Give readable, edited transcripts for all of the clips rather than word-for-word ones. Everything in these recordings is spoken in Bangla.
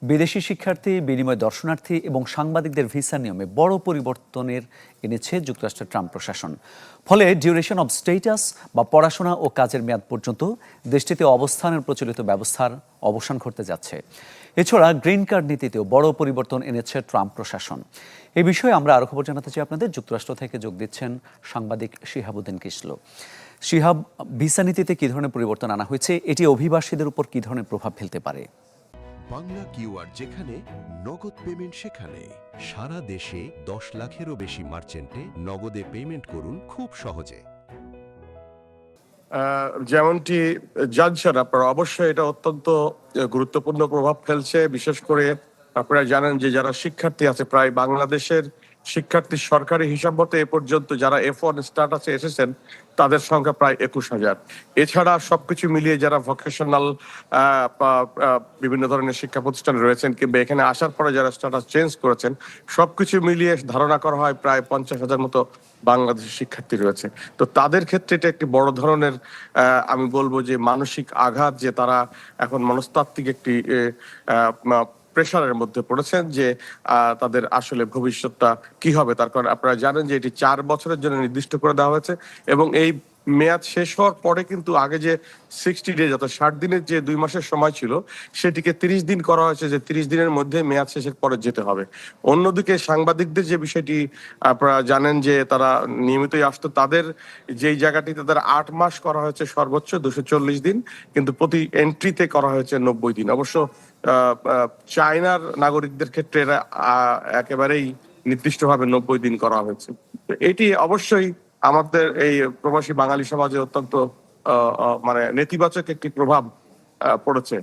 বিদেশি শিক্ষার্থী, বিনিময় দর্শনার্থী এবং সাংবাদিকদের ভিসা নিয়মে বড় পরিবর্তনের এনেছে যুক্তরাষ্ট্রের ট্রাম্প প্রশাসন। ফলে ডিউরেশন অব স্টেটাস বা পড়াশোনা ও কাজের মেয়াদ পর্যন্ত দেশটিতে অবস্থানের প্রচলিত ব্যবস্থার অবসান ঘটতে যাচ্ছে। এছাড়া গ্রিন কার্ড নীতিতেও বড় পরিবর্তন এনেছে ট্রাম্প প্রশাসন। এই বিষয়ে আমরা আরও খবর জানাতে চাই আপনাদের। যুক্তরাষ্ট্র থেকে যোগ দিচ্ছেন সাংবাদিক শিহাবুদ্দিন কিসলো। শিহাব, ভিসা নীতিতে কী ধরনের পরিবর্তন আনা হয়েছে? এটি অভিবাসীদের উপর কী ধরনের প্রভাব ফেলতে পারে? বাংলা কিউআর যেখানে নগদ পেমেন্ট সেখানে সারা দেশে 10 লাখেরও বেশি মার্চেন্টে নগদে পেমেন্ট করুন খুব সহজে। যেমনটি জানছেন আপনারা, অবশ্যই এটা অত্যন্ত গুরুত্বপূর্ণ প্রভাব ফেলছে। বিশেষ করে আপনারা জানেন যে যারা শিক্ষার্থী আছে, প্রায় বাংলাদেশের শিক্ষার্থী সরকারি হিসাব মতো এ পর্যন্ত যারা F1 স্ট্যাটাসে এসেছেন তাদের সংখ্যা প্রায় 21,000। এছাড়া সবকিছু মিলিয়ে যারা ভোকেশনাল বিভিন্ন ধরনের শিক্ষা প্রতিষ্ঠানে রয়েছেন কিংবা এখানে আসার পরে যারা স্ট্যাটাস চেঞ্জ করেছেন, সবকিছু মিলিয়ে ধারণা করা হয় প্রায় 50,000 মতো বাংলাদেশের শিক্ষার্থী রয়েছে। তো তাদের ক্ষেত্রে এটা একটি বড় ধরনের আমি বলবো যে মানসিক আঘাত, যে তারা এখন মনস্তাত্ত্বিক একটি প্রেশারের মধ্যে পড়েছেন যে তাদের আসলে ভবিষ্যৎটা কি হবে। তার কারণ আপনারা জানেন যে এটি 4 বছরের জন্য নির্দিষ্ট করে দেওয়া হয়েছে এবং এই মেয়াদ শেষ হওয়ার পরে কিন্তু আগে যে 60 ডেজ অর্থাৎ 60 দিনের যে 2 মাসের সময় ছিল সেটিকে 30 দিন করা হয়েছে, যে 30 দিনের মধ্যে মেয়াদ শেষের পরে যেতে হবে। অন্যদিকে সাংবাদিকদের যে বিষয়টি আপনারা জানেন যে তারা নিয়মিতই আসতো, তাদের যেই জায়গাটিতে তাদের 8 মাস করা হয়েছে সর্বোচ্চ 240 দিন, কিন্তু প্রতি এন্ট্রিতে করা হয়েছে 90 দিন। অবশ্য চায়নার নাগরিকদের ক্ষেত্রে এরা একেবারেই নির্দিষ্টভাবে 90 দিন করা হয়েছে। এটি অবশ্যই আমাদের এই প্রবাসী বাঙালি সমাজে অত্যন্ত মানে নেতিবাচক একটি প্রভাব পড়েছে।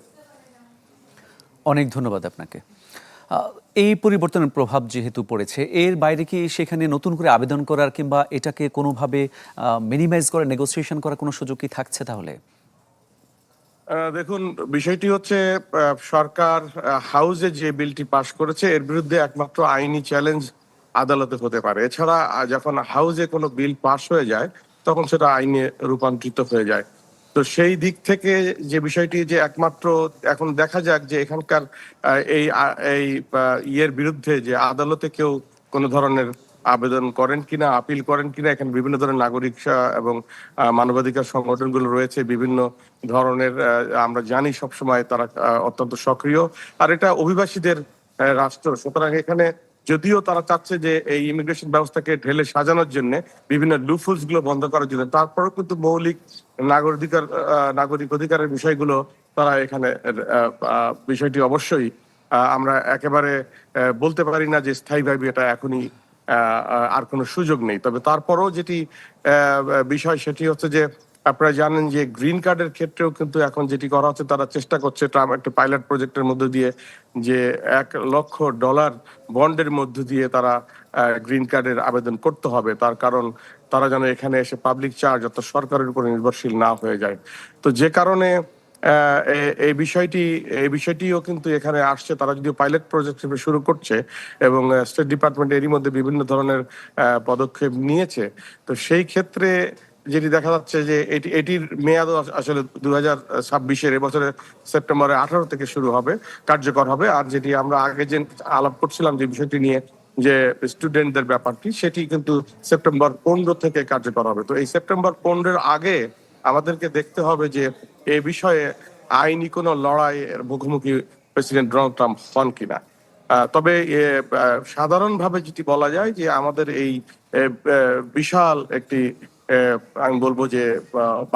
অনেক ধন্যবাদ আপনাকে। এই পরিবর্তনের প্রভাব যেহেতু পড়েছে, এর বাইরে কি সেখানে নতুন করে আবেদন করার কিংবা এটাকে কোনোভাবে মিনিমাইজ করে নেগোসিয়েশন করার কোনো সুযোগ কি থাকছে তাহলে? দেখুন, বিষয়টি হচ্ছে সরকার হাউসে যে বিলটি পাশ করেছে এর বিরুদ্ধে একমাত্র আইনি চ্যালেঞ্জ আদালতে হতে পারে। এছাড়া যখন হাউসে কোনো বিল পাশ হয়ে যায় তখন সেটা আইনে রূপান্তরিত হয়ে যায়। তো সেই দিক থেকে যে বিষয়টি, যে একমাত্র এখন দেখা যাক যে এখানকার এই ইয়ের বিরুদ্ধে যে আদালতে কেউ কোনো ধরনের আবেদন করেন কিনা, আপিল করেন কিনা। এখানে বিভিন্ন ধরনের নাগরিক এবং মানবাধিকার সংগঠনগুলো রয়েছে, বিভিন্ন ধরনের আমরা জানি সবসময় তারা অত্যন্ত সক্রিয়। আর এটা অভিবাসীদের রাষ্ট্র, সুতরাং এখানে যদিও তারা চাচ্ছে যে এই ইমিগ্রেশন ব্যবস্থাকে ঢেলে সাজানোর জন্য, বিভিন্ন লুফুলস গুলো বন্ধ করার জন্য, তারপরেও কিন্তু মৌলিক নাগরিক অধিকারের বিষয়গুলো তারা এখানে বিষয়টি অবশ্যই আমরা একেবারে বলতে পারি না যে স্থায়ীভাবে এটা এখনই আর কোনো সুযোগ নেই। তবে তারপরেও যেটি বিষয় সেটি হচ্ছে যে আপনারা জানেন যে গ্রিন কার্ডের ক্ষেত্রেও কিন্তু এখন যেটি করা হচ্ছে, তারা চেষ্টা করছে ট্রাম্প একটা পাইলট প্রজেক্টের মধ্যে দিয়ে যে $1,00,000 বন্ডের মধ্য দিয়ে তারা গ্রিন কার্ডের আবেদন করতে হবে। তার কারণ তারা যেন এখানে এসে পাবলিক চার্জ অর্থাৎ সরকারের উপর নির্ভরশীল না হয়ে যায়। তো যে কারণে এই বিষয়টিও কিন্তু এখানে আসছে। তারা যদিও পাইলট প্রজেক্ট হিসেবে শুরু করছে এবং স্টেট ডিপার্টমেন্ট এরই মধ্যে বিভিন্ন ধরনের পদক্ষেপ নিয়েছে। তো সেই ক্ষেত্রে যেটি দেখা যাচ্ছে যে এটির মেয়াদ আসলে 2026-এর এবছরের সেপ্টেম্বরের 18 থেকে শুরু হবে, কার্যকর হবে। আর যেটি আমরা আগে যে আলাপ করছিলাম যে বিষয়টি নিয়ে, যে স্টুডেন্টদের ব্যাপারটি, সেটি কিন্তু সেপ্টেম্বর 15 থেকে কার্যকর হবে। তো এই সেপ্টেম্বর 15-এর আগে আমাদেরকে দেখতে হবে যে এ বিষয়ে আইনি কোনো লড়াইয়ের মুখোমুখি প্রেসিডেন্ট ডোনাল্ড ট্রাম্প হন কিনা। তবে সাধারণভাবে যেটি বলা যায় যে আমাদের এই বিশাল একটি আমি বলবো যে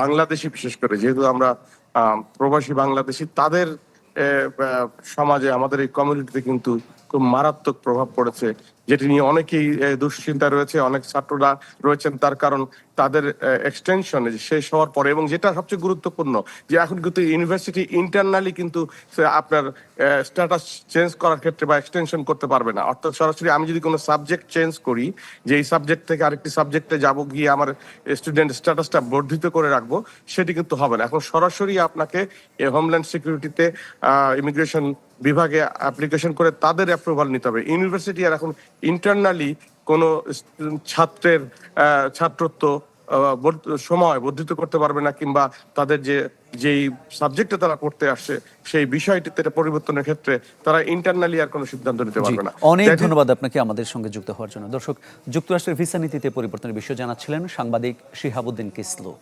বাংলাদেশি, বিশেষ করে যেহেতু আমরা প্রবাসী বাংলাদেশি, তাদের সমাজে আমাদের এই কমিউনিটিতে কিন্তু খুব মারাত্মক প্রভাব পড়েছে, যেটি নিয়ে অনেকেই দুশ্চিন্তা রয়েছে, অনেক ছাত্ররা রয়েছেন। তার কারণ তাদের এক্সটেনশন শেষ হওয়ার পরে, এবং যেটা সবচেয়ে গুরুত্বপূর্ণ, যে এখন কিন্তু ইউনিভার্সিটি ইন্টারনালি কিন্তু আপনার স্ট্যাটাস চেঞ্জ করার ক্ষেত্রে বা এক্সটেনশন করতে পারবে না। অর্থাৎ সরাসরি আমি যদি কোনো সাবজেক্ট চেঞ্জ করি, যে এই সাবজেক্ট থেকে আরেকটি সাবজেক্টে যাব, গিয়ে আমার স্টুডেন্ট স্ট্যাটাসটা বর্ধিত করে রাখবো, সেটি কিন্তু হবে না। এখন সরাসরি আপনাকে হোমল্যান্ড সিকিউরিটিতে ইমিগ্রেশন বিভাগে অ্যাপ্লিকেশন করে তাদের অ্যাপ্রুভাল নিতে হবে। ইউনিভার্সিটি আর এখন ইন্টারনালি কোনো ছাত্রের ছাত্রত্ব সময় বর্ধিত করতে পারবে না, কিংবা তাদের যেই সাবজেক্টে তারা পড়তে আসছে সেই বিষয়টিতে পরিবর্তনের ক্ষেত্রে তারা ইন্টারনালি আর কোনো সিদ্ধান্ত নিতে জি, পারবে না। অনেক That is- ধন্যবাদ আপনাকে আমাদের সঙ্গে যুক্ত হওয়ার জন্য। দর্শক, যুক্তরাষ্ট্রের ভিসা নীতিতে পরিবর্তনের বিষয়ে জানাচ্ছিলেন সাংবাদিক শিহাবুদ্দিন কিসলু।